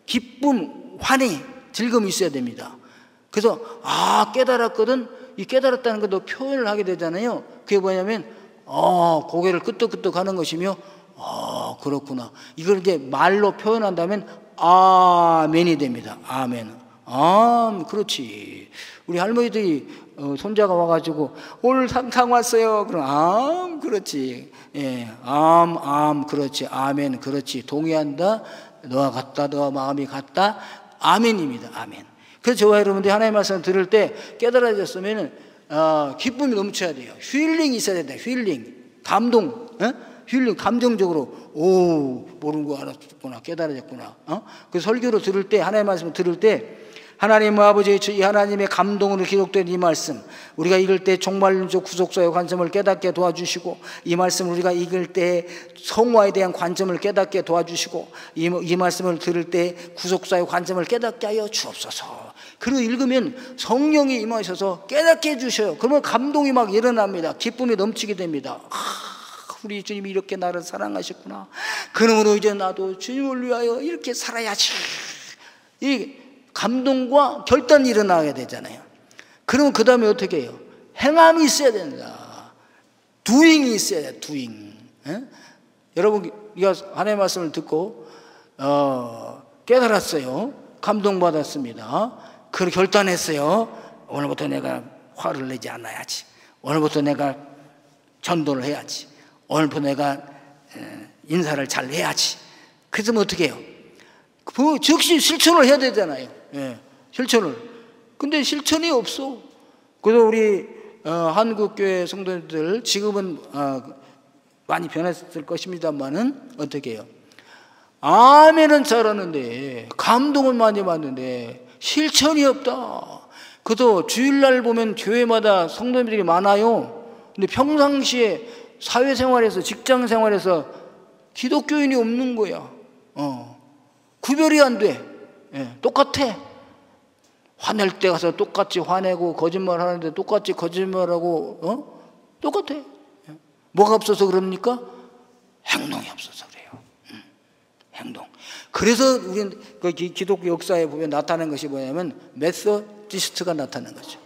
기쁨, 환희, 즐거움이 있어야 됩니다. 그래서 깨달았거든. 이 깨달았다는 것도 표현을 하게 되잖아요. 그게 뭐냐면 고개를 끄덕끄덕 하는 것이며, 그렇구나. 이걸 이제 말로 표현한다면 아멘이 됩니다. 아멘. 그렇지. 우리 할머니들이 손자가 와가지고 오늘 상상 왔어요. 그럼 그렇지. 예, 그렇지. 아멘, 그렇지. 동의한다. 너와 같다. 너와 마음이 같다. 아멘입니다. 아멘. 그래서 저와 여러분들이 하나님의 말씀을 들을 때 깨달아졌으면은 기쁨이 넘쳐야 돼요. 힐링이 있어야 된다. 힐링, 감동, 힐링, 감정적으로 모르는 거 알았구나, 깨달아졌구나. 그 설교를 들을 때, 하나님의 말씀을 들을 때 하나님 아버지의 이 하나님의 감동으로 기록된 이 말씀, 우리가 읽을 때 종말론적 구속사의 관점을 깨닫게 도와주시고, 이 말씀을 우리가 읽을 때 성화에 대한 관점을 깨닫게 도와주시고, 이 말씀을 들을 때 구속사의 관점을 깨닫게 하여 주옵소서. 그리고 읽으면 성령이 임하셔서 깨닫게 해주셔요. 그러면 감동이 막 일어납니다. 기쁨이 넘치게 됩니다. 우리 주님이 이렇게 나를 사랑하셨구나. 그러므로 이제 나도 주님을 위하여 이렇게 살아야지. 이 감동과 결단이 일어나게 되잖아요. 그러면 그 다음에 어떻게 해요? 행함이 있어야 된다. doing이 있어야 돼요. doing. 여러분, 우리가 하나님의 말씀을 듣고 깨달았어요. 감동받았습니다. 그걸 결단했어요. 오늘부터 내가 화를 내지 않아야지. 오늘부터 내가 전도를 해야지. 오늘부터 내가 인사를 잘 해야지. 그래서 어떻게 해요? 즉시 실천을 해야 되잖아요. 예, 실천을. 근데 실천이 없어. 그래서 우리 한국교회 성도들 지금은 많이 변했을 것입니다만은 어떻게 해요? 아멘은 잘하는데 감동은 많이 받는데 실천이 없다. 그래서 주일날 보면 교회마다 성도님들이 많아요. 근데 평상시에 사회생활에서, 직장생활에서 기독교인이 없는 거야. 구별이 안 돼. 똑같아. 화낼 때 가서 똑같이 화내고, 거짓말 하는데 똑같이 거짓말하고, 똑같아. 뭐가 없어서 그럽니까? 행동이 없어서 그래요. 행동. 그래서 우리는 그 기독교 역사에 보면 나타나는 것이 뭐냐면 메소디스트가 나타나는 거죠.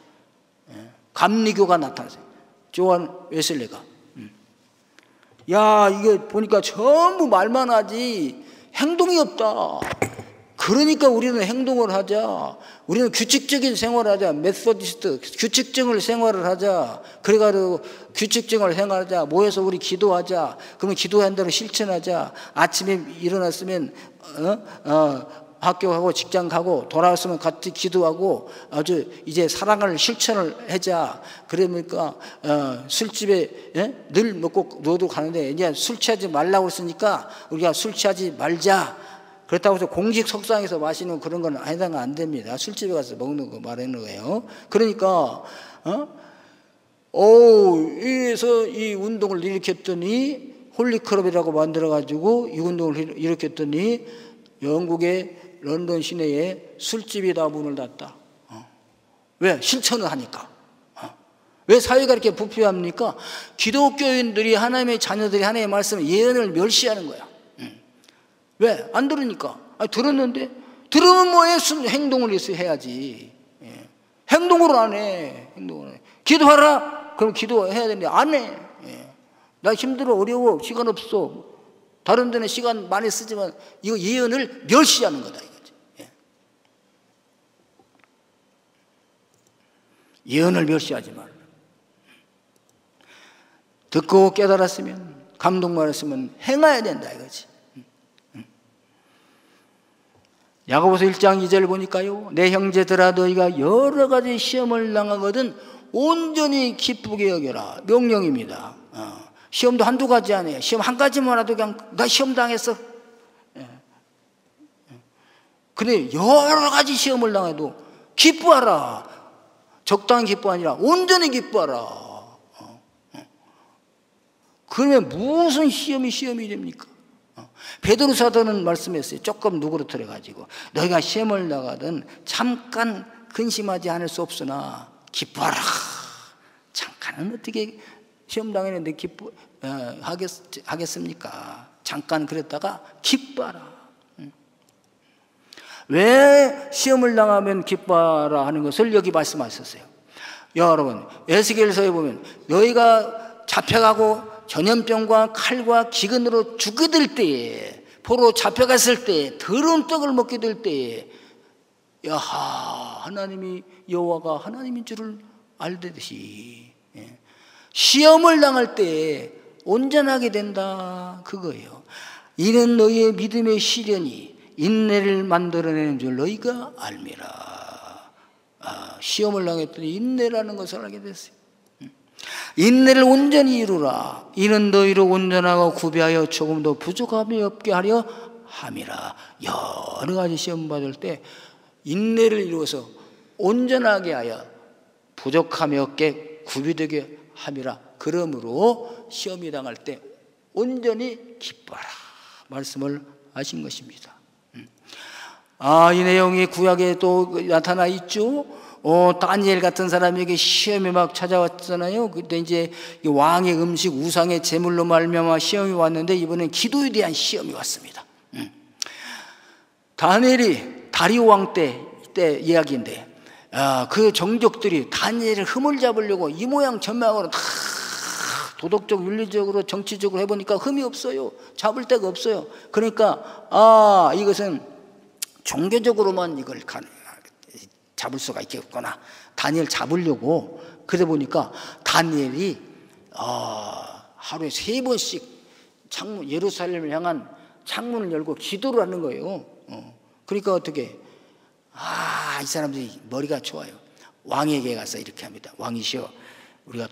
감리교가 나타났어요. 조한 웨슬리가. 야, 이게 보니까 전부 말만 하지 행동이 없다. 그러니까 우리는 행동을 하자. 우리는 규칙적인 생활을 하자. 메소디스트, 규칙적인 생활을 하자. 그래가지고 규칙적인 생활하자. 모여서 우리 기도하자. 그러면 기도한 대로 실천하자. 아침에 일어났으면 학교 가고 직장 가고 돌아왔으면 같이 기도하고 아주 이제 사랑을 실천을 하자. 그러니까 술집에 늘 먹고 너도 가는데 이제 술 취하지 말라고 했으니까 우리가 술 취하지 말자. 그렇다고 해서 공식 석상에서 마시는 그런 건 해당 안 됩니다. 술집에 가서 먹는 거 말하는 거예요. 그러니까 그래서 이 운동을 일으켰더니 홀리클럽이라고 만들어가지고 이 운동을 일으켰더니 영국의 런던 시내에 술집이 다 문을 닫다. 왜? 실천을 하니까. 왜 사회가 이렇게 부패합니까? 기독교인들이 하나님의 자녀들이 하나님의 말씀 예언을 멸시하는 거야. 왜? 안 들으니까. 들었는데 들으면 뭐해? 행동을 해야지. 행동으로 안 해. 행동을 해. 기도하라. 그럼 기도해야 되는데 안 해. 나 힘들어, 어려워, 시간 없어. 다른 데는 시간 많이 쓰지만 이거 예언을 멸시하는 거다 이거지. 예언을 멸시하지 말라. 듣고 깨달았으면, 감동받았으면 행해야 된다 이거지. 야고보서 1장 2절 보니까요, 내 형제들아 너희가 여러 가지 시험을 당하거든 온전히 기쁘게 여겨라. 명령입니다. 시험도 한두 가지 아니에요. 시험 한 가지만 해도 그냥 나 시험 당했어. 근데 여러 가지 시험을 당해도 기뻐하라. 적당히 기뻐 아니라 온전히 기뻐하라. 그러면 무슨 시험이 됩니까? 베드로 사도는 말씀했어요. 조금 누그러뜨려 가지고 너희가 시험을 나가든 잠깐 근심하지 않을 수 없으나 기뻐하라. 잠깐은 어떻게 시험 당했는데 하겠습니까? 잠깐 그랬다가 기뻐하라. 왜 시험을 당하면 기뻐하라 하는 것을 여기 말씀하셨어요. 여러분, 에스겔서에 보면 너희가 잡혀가고 전염병과 칼과 기근으로 죽게 될 때에, 포로 잡혀갔을 때에, 더러운 떡을 먹게 될 때에, 야하, 하나님이 여호와가 하나님인 줄을 알듯이 시험을 당할 때에 온전하게 된다 그거예요. 이는 너희의 믿음의 시련이 인내를 만들어내는 줄 너희가 알미라. 시험을 당했더니 인내라는 것을 알게 됐어요. 인내를 온전히 이루라. 이는 너희로 온전하고 구비하여 조금도 부족함이 없게 하려 함이라. 여러 가지 시험 받을 때 인내를 이루어서 온전하게 하여 부족함이 없게 구비되게 함이라. 그러므로 시험이 당할 때 온전히 기뻐하라 말씀을 하신 것입니다. 이 내용이 구약에 또 나타나 있죠. 다니엘 같은 사람에게 시험이 막 찾아왔잖아요. 그때 이제 왕의 음식, 우상의 제물로 말미암아 시험이 왔는데 이번엔 기도에 대한 시험이 왔습니다. 다니엘이 다리오 왕 때 이야기인데, 그 정족들이 다니엘을 흠을 잡으려고 이 모양 저 모양으로 다 도덕적, 윤리적으로, 정치적으로 해보니까 흠이 없어요. 잡을 데가 없어요. 그러니까 이것은 종교적으로만 이걸 잡을 수가 있겠구나. 다니엘 잡으려고. 그러다 보니까 다니엘이 하루에 3번씩 예루살렘을 향한 창문을 열고 기도를 하는 거예요. 그러니까 어떻게? 이 사람들이 머리가 좋아요. 왕에게 가서 이렇게 합니다. 왕이시여, 우리가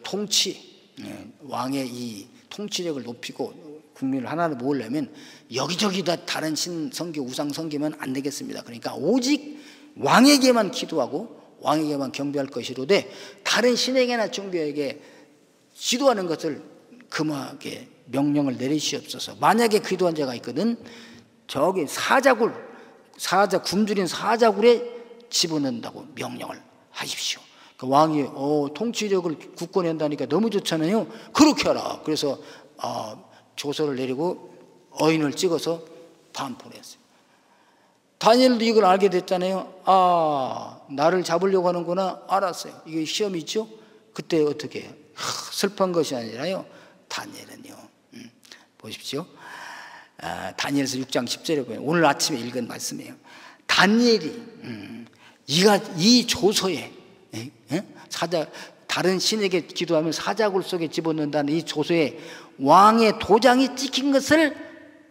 왕의 이 통치력을 높이고 국민을 하나로 모으려면 여기저기 다 다른 신성교, 우상성교면 안 되겠습니다. 그러니까 오직 왕에게만 기도하고 왕에게만 경배할 것이로되 다른 신에게나 중교에게 기도하는 것을 금하게 명령을 내리시옵소서. 만약에 기도한 자가 있거든 저기 굶주린 사자굴에 집어넣는다고 명령을 하십시오. 그 왕이 통치력을 굳건히 한다니까 너무 좋잖아요. 그렇게 하라. 그래서 조서를 내리고 어인을 찍어서 반포했어요. 다니엘도 이걸 알게 됐잖아요. 나를 잡으려고 하는구나. 알았어요. 이게 시험이 있죠. 그때 어떻게 해요? 슬픈 것이 아니라요. 다니엘은요. 보십시오. 다니엘서 6장 10절에 보면 오늘 아침에 읽은 말씀이에요. 다니엘이 이 조서에 다른 신에게 기도하면 사자굴 속에 집어넣는다는 이 조서에 왕의 도장이 찍힌 것을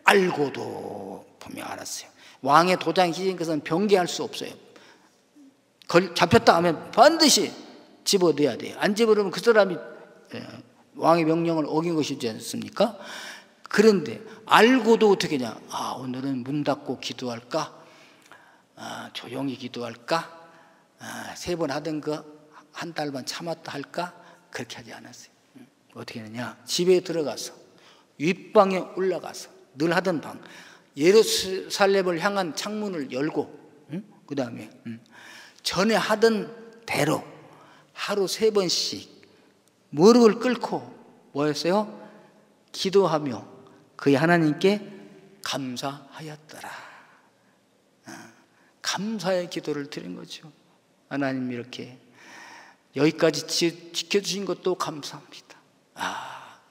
알고도 분명 알았어요. 왕의 도장이 찍힌 것은 변개할 수 없어요. 잡혔다 하면 반드시 집어넣어야 돼요. 안 집어넣으면 그 사람이 왕의 명령을 어긴 것이지 않습니까? 그런데 알고도 어떻게 하냐. 오늘은 문 닫고 기도할까? 조용히 기도할까? 3번 하던 거 한 달만 참았다 할까? 그렇게 하지 않았어요. 어떻게 하느냐. 집에 들어가서 윗방에 올라가서 늘 하던 방 예루살렘을 향한 창문을 열고 그 다음에 전에 하던 대로 하루 3번씩 무릎을 꿇고 뭐 했어요? 기도하며 그의 하나님께 감사하였더라. 감사의 기도를 드린 거죠. 하나님 이렇게 여기까지 지켜주신 것도 감사합니다.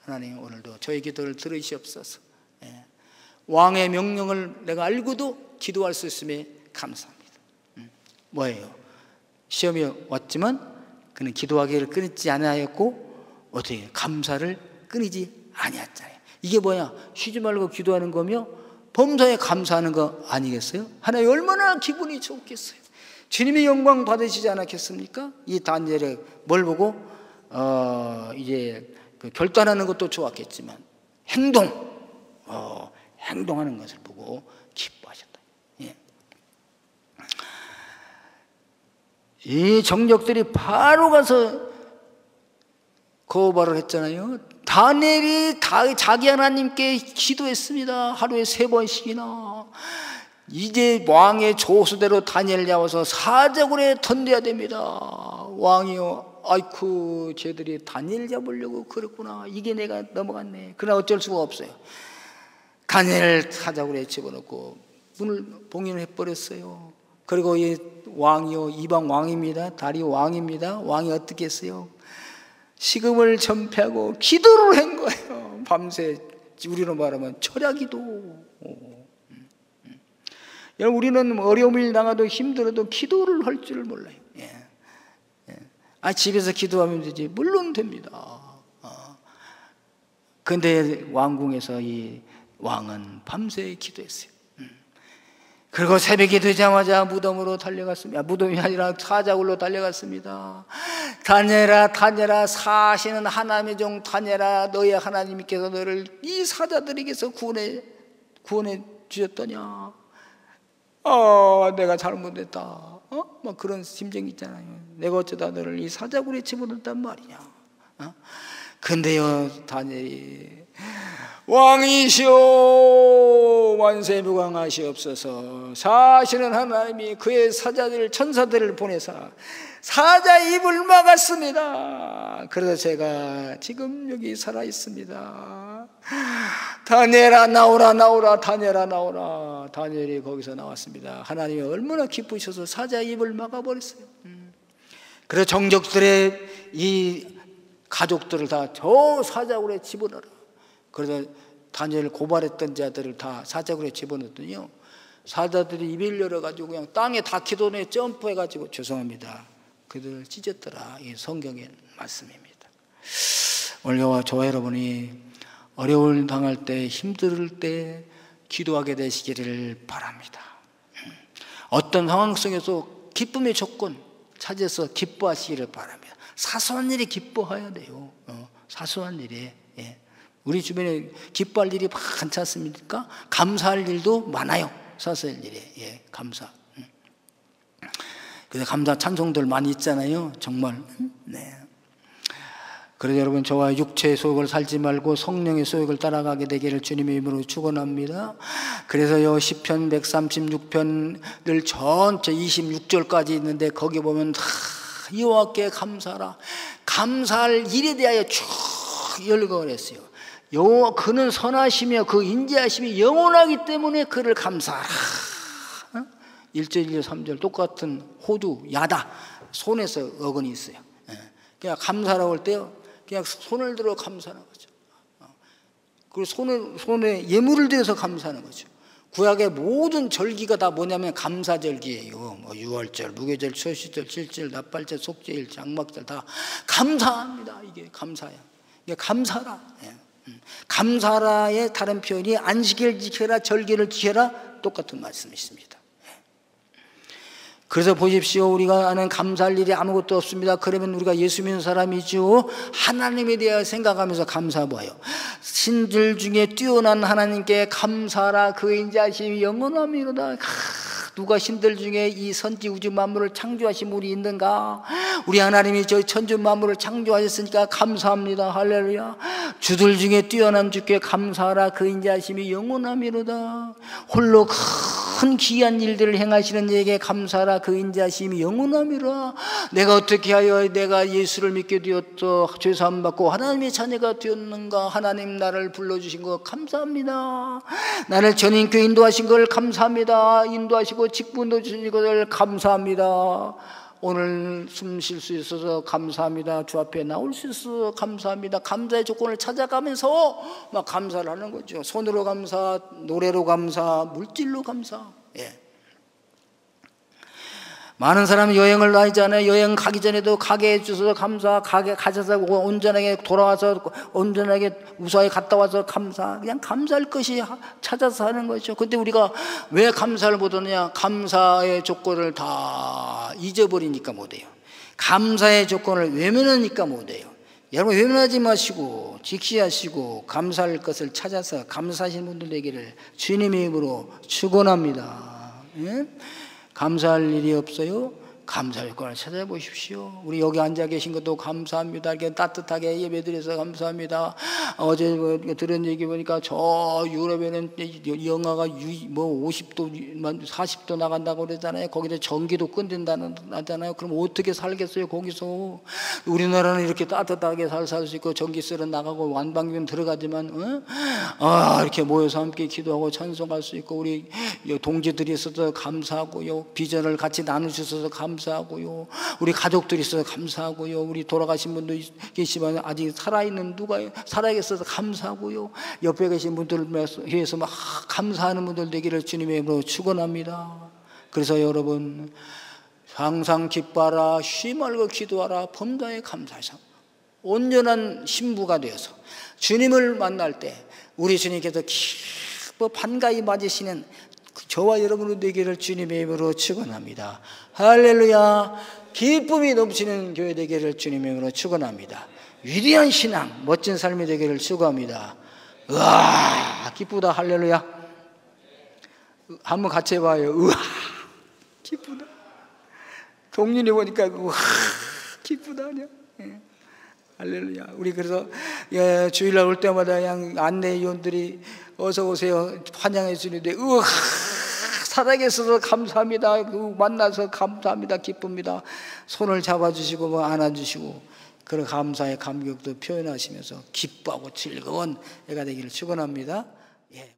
하나님 오늘도 저희 기도를 들으시옵소서. 왕의 명령을 내가 알고도 기도할 수 있음에 감사합니다. 뭐예요? 시험이 왔지만 그는 기도하기를 끊지 아니하였고 어떻게 감사를 끊이지 아니했잖아요. 이게 뭐야? 쉬지 말고 기도하는 거며 범사에 감사하는 거 아니겠어요? 하나님 얼마나 기분이 좋겠어요. 주님의 영광 받으시지 않았겠습니까? 이 다니엘의 뭘 보고 이제 그 결단하는 것도 좋았겠지만 행동하는 것을 보고 기뻐하셨다. 이 정적들이 바로 가서 거부를 했잖아요. 다니엘이 자기 하나님께 기도했습니다. 하루에 3번씩이나. 이제 왕의 조수대로 다니엘을 잡아서 사자굴에 던져야 됩니다. 왕이요, 아이쿠 쟤들이 다니엘 잡으려고 그랬구나. 이게 내가 넘어갔네. 그러나 어쩔 수가 없어요. 다니엘을 사자굴에 집어넣고 문을 봉인을 해버렸어요. 그리고 이 왕이요, 이방 왕입니다. 다리 왕입니다. 왕이 어떻게 했어요? 식음을 전폐하고 기도를 한 거예요. 밤새. 우리로 말하면 철야기도. 여러분 우리는 어려움을 당해도 힘들어도 기도를 할 줄을 몰라요. 집에서 기도하면 되지. 물론 됩니다. 그런데 왕궁에서 이 왕은 밤새 기도했어요. 그리고 새벽이 되자마자 무덤으로 달려갔습니다. 무덤이 아니라 사자굴로 달려갔습니다. 다니엘아, 다니엘아, 사시는 하나님의 종 다니엘아, 너의 하나님께서 너를 이 사자들에게서 구원해 주셨더냐. 내가 잘못했다. 막 그런 심정이 있잖아요. 내가 어쩌다 너를 이 사자굴에 집어넣었단 말이냐. 근데요, 다니엘이 왕이시오 만세무강하시옵소서. 사시는 하나님이 그의 천사들을 보내사 사자 입을 막았습니다. 그래서 제가 지금 여기 살아 있습니다. 다니엘아 나오라, 나오라, 다니엘아 나오라. 다니엘이 거기서 나왔습니다. 하나님이 얼마나 기쁘셔서 사자 입을 막아버렸어요. 그래서 정적들의 이 가족들을 다 저 사자굴에 집어넣어라. 그래서 다니엘을 고발했던 자들을 다 사자굴에 집어넣었더니요, 사자들이 입을 열어가지고 그냥 땅에 닿기도 전에 점프해가지고 죄송합니다. 그들을 찢었더라. 이 성경의 말씀입니다. 오늘 저와 여러분이 어려움을 당할 때, 힘들 때 기도하게 되시기를 바랍니다. 어떤 상황 속에서 기쁨의 조건 찾아서 기뻐하시기를 바랍니다. 사소한 일이 기뻐해야 돼요. 사소한 일에. 우리 주변에 기뻐할 일이 많지 않습니까? 감사할 일도 많아요. 사소한 일에. 감사. 그래서 감사 찬송들 많이 있잖아요. 정말. 네. 그래서 여러분, 저와 육체의 소욕을 살지 말고 성령의 소욕을 따라가게 되기를 주님의 이름으로 축원합니다. 그래서요, 시편 136편을 전체 26절까지 있는데 거기 보면 다 여호와께 감사하라, 감사할 일에 대하여 쭉 열거했어요. 여호와 그는 선하시며 그 인자하심이 영원하기 때문에 그를 감사하라. 1절, 2절, 3절 똑같은 호두, 야다, 손에서 어근이 있어요. 그냥 감사라고 할 때요, 그냥 손을 들어 감사하는 거죠. 그리고 손에 예물을 들여서 감사하는 거죠. 구약의 모든 절기가 다 뭐냐면 감사절기예요. 뭐 유월절, 무교절, 초시절, 칠절, 납발절, 속죄일, 장막절 다 감사합니다. 이게 감사야. 이게 감사라. 감사라의 다른 표현이 안식일을 지켜라, 절기를 지켜라, 똑같은 말씀이 있습니다. 그래서 보십시오, 우리가 아는 감사할 일이 아무것도 없습니다. 그러면 우리가 예수 믿는 사람이죠. 하나님에 대해 생각하면서 감사해봐요. 신들 중에 뛰어난 하나님께 감사하라, 그 인자하심이 영원함이로다. 누가 신들 중에 이 선지 우주 만물을 창조하신 분이 있는가? 우리 하나님이 저희 천주 만물을 창조하셨으니까 감사합니다. 할렐루야. 주들 중에 뛰어난 주께 감사하라, 그 인자하심이 영원함이로다. 홀로 큰 귀한 일들을 행하시는 이에게 감사하라, 그 인자하심이 영원함이라. 내가 어떻게 하여 내가 예수를 믿게 되었어 죄사함 받고 하나님의 자녀가 되었는가? 하나님 나를 불러주신 것 감사합니다. 나를 전인교회 인도하신 걸 감사합니다. 인도하시고 직분도 주신 것을 감사합니다. 오늘 숨 쉴 수 있어서 감사합니다. 주 앞에 나올 수 있어서 감사합니다. 감사의 조건을 찾아가면서 막 감사를 하는 거죠. 손으로 감사, 노래로 감사, 물질로 감사. 예. 많은 사람이 여행을 다니잖아요. 여행 가기 전에도 가게 해주셔서 감사, 가게 가셔서 온전하게 돌아와서 온전하게 무사히 갔다 와서 감사. 그냥 감사할 것이 찾아서 하는 거죠. 근데 우리가 왜 감사를 못하느냐? 감사의 조건을 다 잊어버리니까 못해요. 감사의 조건을 외면하니까 못해요. 여러분, 외면하지 마시고 직시하시고 감사할 것을 찾아서 감사하시는 분들 되기를 주님의 이름으로 축원합니다. 예? 감사할 일이 없어요? 감사 요건을 찾아보십시오. 우리 여기 앉아 계신 것도 감사합니다. 이렇게 따뜻하게 예배드려서 감사합니다. 어제 들은 얘기 보니까 저 유럽에는 영하가 뭐 50도, 40도 나간다고 그러잖아요. 거기서 전기도 끊긴다잖아요. 그럼 어떻게 살겠어요, 거기서? 우리나라는 이렇게 따뜻하게 살 수 있고 전기세는 나가고 완방비는 들어가지만 이렇게 모여서 함께 기도하고 찬송할 수 있고, 우리 동지들이 있어서 감사하고요. 비전을 같이 나누셔서 감사하고요. 우리 가족들이 있어서 감사하고요. 우리 돌아가신 분도 계시지만 아직 살아있는 누가 살아계셔서 감사하고요. 옆에 계신 분들을 위해서 막 감사하는 분들 되기를 주님의 이름으로 축원합니다. 그래서 여러분, 항상 기뻐하라, 쉬지 말고 기도하라, 범다에 감사하사 온전한 신부가 되어서 주님을 만날 때 우리 주님께서 기뻐 반가이 맞으시는 저와 여러분의 되기를 주님의 이름으로 축원합니다. 할렐루야. 기쁨이 넘치는 교회 되기를 주님의 이름으로 축원합니다. 위대한 신앙, 멋진 삶이 되기를 축원합니다. 우와, 기쁘다. 할렐루야. 한번 같이 해봐요. 우와, 기쁘다. 동윤이 보니까 우와, 기쁘다. 예. 할렐루야. 우리 그래서 주일날 올 때마다 그냥 안내위원들이 어서 오세요, 환영해 주는데 우와, 살아계셔서 감사합니다. 만나서 감사합니다. 기쁩니다. 손을 잡아주시고 뭐 안아주시고 그런 감사의 감격도 표현하시면서 기뻐하고 즐거운 애가 되기를 축원합니다. 예.